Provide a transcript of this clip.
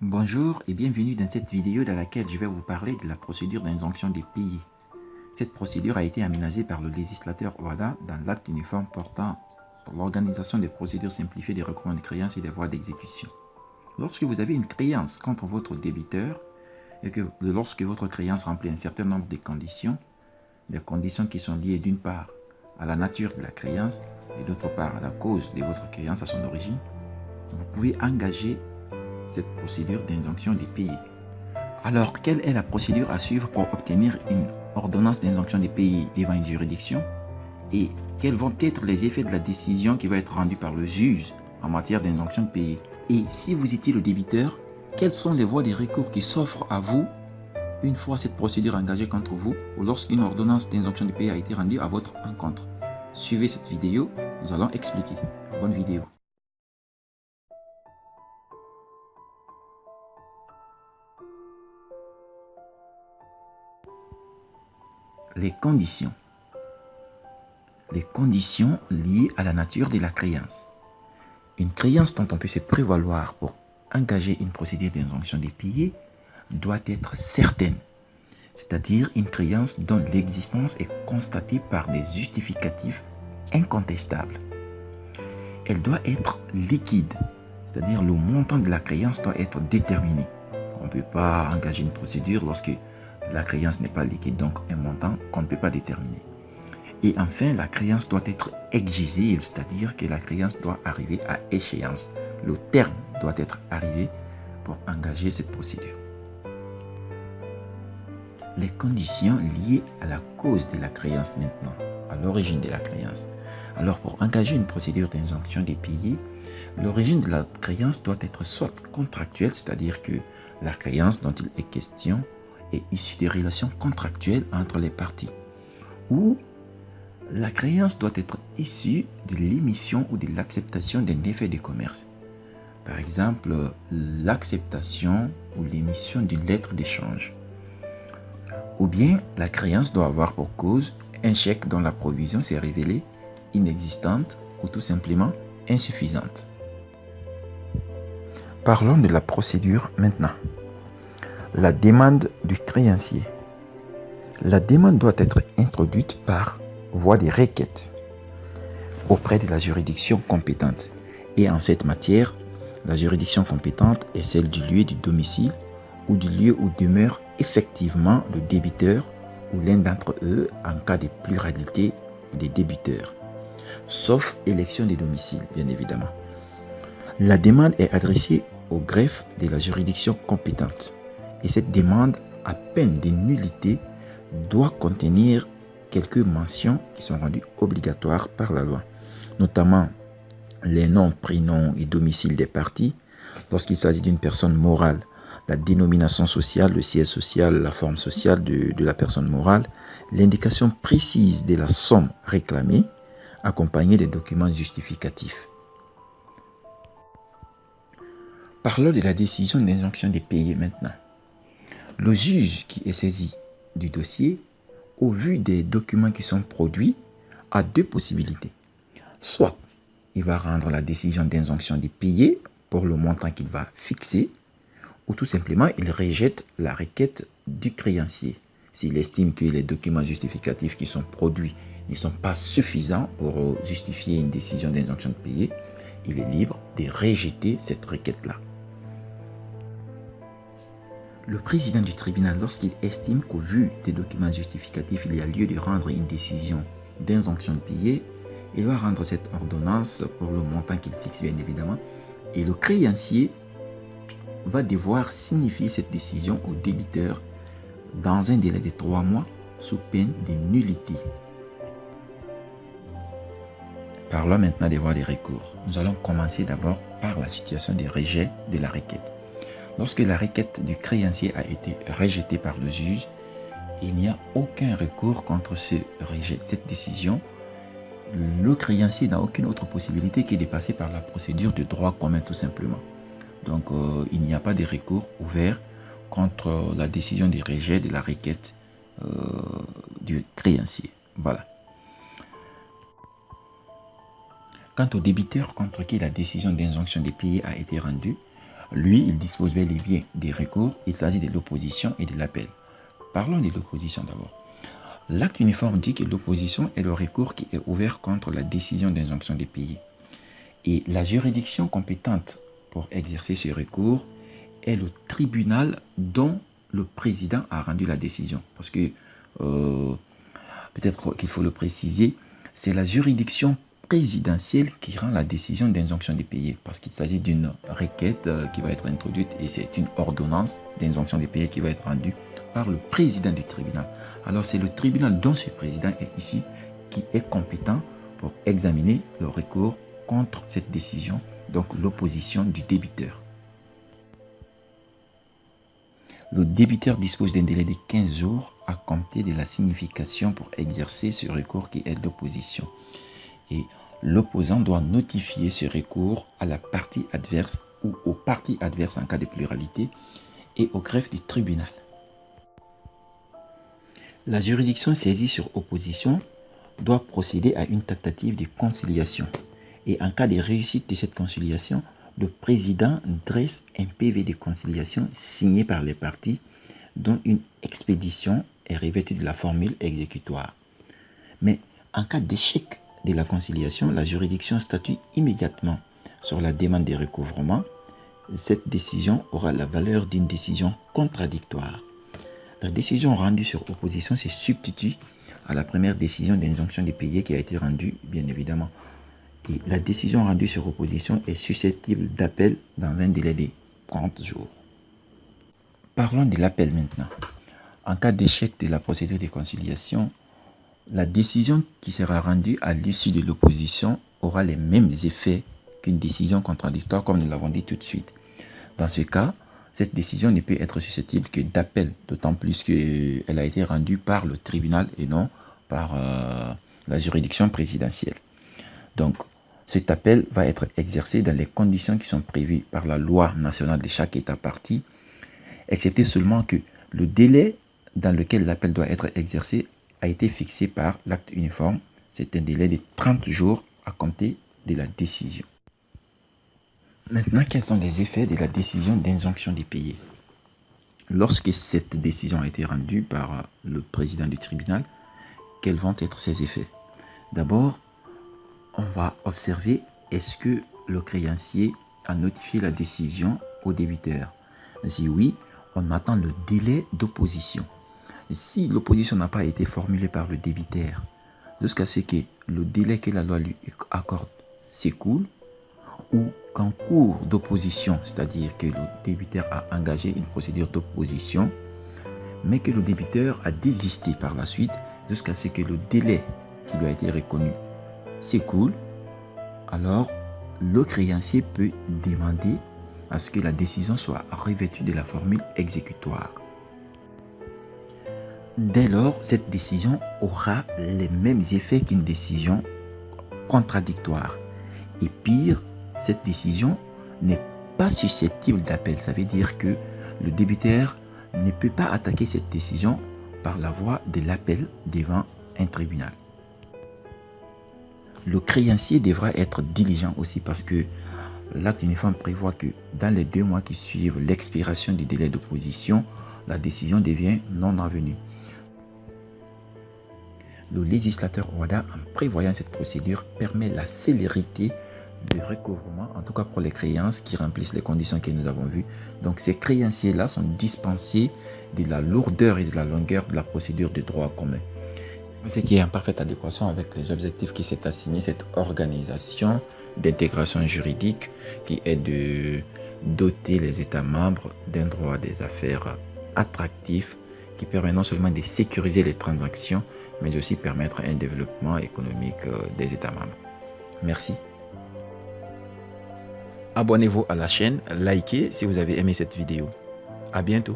Bonjour et bienvenue dans cette vidéo dans laquelle je vais vous parler de la procédure d'injonction des pays. Cette procédure a été aménagée par le législateur Ouada dans l'acte uniforme portant sur l'organisation des procédures simplifiées des recouvrements de créances et des voies d'exécution. Lorsque vous avez une créance contre votre débiteur et que lorsque votre créance remplit un certain nombre de conditions, des conditions qui sont liées d'une part à la nature de la créance et d'autre part à la cause de votre créance à son origine, vous pouvez engager cette procédure d'injonction des pays. Alors, quelle est la procédure à suivre pour obtenir une ordonnance d'injonction des pays devant une juridiction? Et quels vont être les effets de la décision qui va être rendue par le juge en matière d'injonction de pays? Et si vous étiez le débiteur, quelles sont les voies de recours qui s'offrent à vous une fois cette procédure engagée contre vous ou lorsqu'une ordonnance d'injonction de pays a été rendue à votre encontre? Suivez cette vidéo, nous allons expliquer. Bonne vidéo. Les conditions. Les conditions liées à la nature de la créance. Une créance dont on peut se prévaloir pour engager une procédure d'injonction des payés doit être certaine, c'est-à-dire une créance dont l'existence est constatée par des justificatifs incontestables. Elle doit être liquide, c'est-à-dire le montant de la créance doit être déterminé. On ne peut pas engager une procédure lorsque la créance n'est pas liquide, donc un montant qu'on ne peut pas déterminer. Et enfin, la créance doit être exigible, c'est-à-dire que la créance doit arriver à échéance. Le terme doit être arrivé pour engager cette procédure. Les conditions liées à la cause de la créance maintenant, à l'origine de la créance. Alors, pour engager une procédure d'injonction des payés, l'origine de la créance doit être soit contractuelle, c'est-à-dire que la créance dont il est question est issue des relations contractuelles entre les parties, ou la créance doit être issue de l'émission ou de l'acceptation d'un effet de commerce. Par exemple, l'acceptation ou l'émission d'une lettre d'échange. Ou bien, la créance doit avoir pour cause un chèque dont la provision s'est révélée inexistante ou tout simplement insuffisante. Parlons de la procédure maintenant. La demande du créancier. La demande doit être introduite par voie de requête auprès de la juridiction compétente. Et en cette matière, la juridiction compétente est celle du lieu du domicile ou du lieu où demeure effectivement le débiteur ou l'un d'entre eux en cas de pluralité des débiteurs, sauf élection des domiciles, bien évidemment. La demande est adressée au greffe de la juridiction compétente. Et cette demande, à peine de nullité, doit contenir quelques mentions qui sont rendues obligatoires par la loi, notamment les noms, prénoms et domiciles des parties. Lorsqu'il s'agit d'une personne morale, la dénomination sociale, le siège social, la forme sociale de la personne morale, l'indication précise de la somme réclamée, accompagnée des documents justificatifs. Parlons de la décision d'injonction des payés maintenant. Le juge qui est saisi du dossier, au vu des documents qui sont produits, a deux possibilités. Soit il va rendre la décision d'injonction des payés pour le montant qu'il va fixer, ou tout simplement il rejette la requête du créancier. S'il estime que les documents justificatifs qui sont produits ne sont pas suffisants pour justifier une décision d'injonction de payer, il est libre de rejeter cette requête-là. Le président du tribunal, lorsqu'il estime qu'au vu des documents justificatifs, il y a lieu de rendre une décision d'injonction de payer, il va rendre cette ordonnance pour le montant qu'il fixe, bien évidemment, et le créancier va devoir signifier cette décision au débiteur dans un délai de 3 mois sous peine de nullité. Parlons maintenant des voies de recours. Nous allons commencer d'abord par la situation de rejet de la requête. Lorsque la requête du créancier a été rejetée par le juge, il n'y a aucun recours contre ce rejet, cette décision. Le créancier n'a aucune autre possibilité que de passer par la procédure de droit commun tout simplement. Donc il n'y a pas de recours ouvert contre la décision de rejet de la requête du créancier. Voilà. Quant au débiteur contre qui la décision d'injonction des payés a été rendue, Lui, il dispose bel et bien des recours. Il s'agit de l'opposition et de l'appel. Parlons de l'opposition d'abord. L'acte uniforme dit que l'opposition est le recours qui est ouvert contre la décision d'injonction des pays. Et la juridiction compétente pour exercer ce recours est le tribunal dont le président a rendu la décision. Parce que, peut-être qu'il faut le préciser, c'est la juridiction présidentielle qui rend la décision d'injonction des pays. Parce qu'il s'agit d'une requête qui va être introduite et c'est une ordonnance d'injonction des pays qui va être rendue par le président du tribunal. Alors c'est le tribunal dont ce président est ici qui est compétent pour examiner le recours contre cette décision, donc l'opposition du débiteur. Le débiteur dispose d'un délai de 15 jours à compter de la signification pour exercer ce recours qui est l'opposition. Et l'opposant doit notifier ce recours à la partie adverse ou aux parties adverses en cas de pluralité et au greffe du tribunal. La juridiction saisie sur opposition doit procéder à une tentative de conciliation. Et en cas de réussite de cette conciliation, le président dresse un PV de conciliation signé par les parties dont une expédition est revêtue de la formule exécutoire. Mais en cas d'échec de la conciliation, la juridiction statue immédiatement sur la demande de recouvrement. Cette décision aura la valeur d'une décision contradictoire. La décision rendue sur opposition se substitue à la première décision d'injonction des pays qui a été rendue, bien évidemment. Et la décision rendue sur opposition est susceptible d'appel dans un délai de 30 jours. Parlons de l'appel maintenant. En cas d'échec de la procédure de conciliation, la décision qui sera rendue à l'issue de l'opposition aura les mêmes effets qu'une décision contradictoire, comme nous l'avons dit tout de suite. Dans ce cas, cette décision ne peut être susceptible que d'appel, d'autant plus qu'elle a été rendue par le tribunal et non par la juridiction présidentielle. Donc, cet appel va être exercé dans les conditions qui sont prévues par la loi nationale de chaque État partie, excepté seulement que le délai dans lequel l'appel doit être exercé a été fixé par l'acte uniforme. C'est un délai de 30 jours à compter de la décision. Maintenant, quels sont les effets de la décision d'injonction des pays? Lorsque cette décision a été rendue par le président du tribunal, quels vont être ses effets? D'abord, on va observer est-ce que le créancier a notifié la décision au débiteur. Si oui, on attend le délai d'opposition. Si l'opposition n'a pas été formulée par le débiteur, jusqu'à ce que le délai que la loi lui accorde s'écoule, ou qu'en cours d'opposition, c'est-à-dire que le débiteur a engagé une procédure d'opposition, mais que le débiteur a désisté par la suite jusqu'à ce que le délai qui lui a été reconnu s'écoule, alors le créancier peut demander à ce que la décision soit revêtue de la formule exécutoire. Dès lors, cette décision aura les mêmes effets qu'une décision contradictoire. Et pire, cette décision n'est pas susceptible d'appel. Ça veut dire que le débiteur ne peut pas attaquer cette décision par la voie de l'appel devant un tribunal. Le créancier devra être diligent aussi parce que l'acte uniforme prévoit que dans les 2 mois qui suivent l'expiration du délai d'opposition, la décision devient non avenue. Le législateur Ouada, en prévoyant cette procédure, permet la célérité de recouvrement, en tout cas pour les créances qui remplissent les conditions que nous avons vues. Donc ces créanciers-là sont dispensés de la lourdeur et de la longueur de la procédure de droit commun. Ce qui est en parfaite adéquation avec les objectifs qui s'est assigné cette organisation d'intégration juridique qui est de doter les États membres d'un droit des affaires attractif qui permet non seulement de sécuriser les transactions, mais aussi permettre un développement économique des États membres. Merci. Abonnez-vous à la chaîne, likez si vous avez aimé cette vidéo. À bientôt.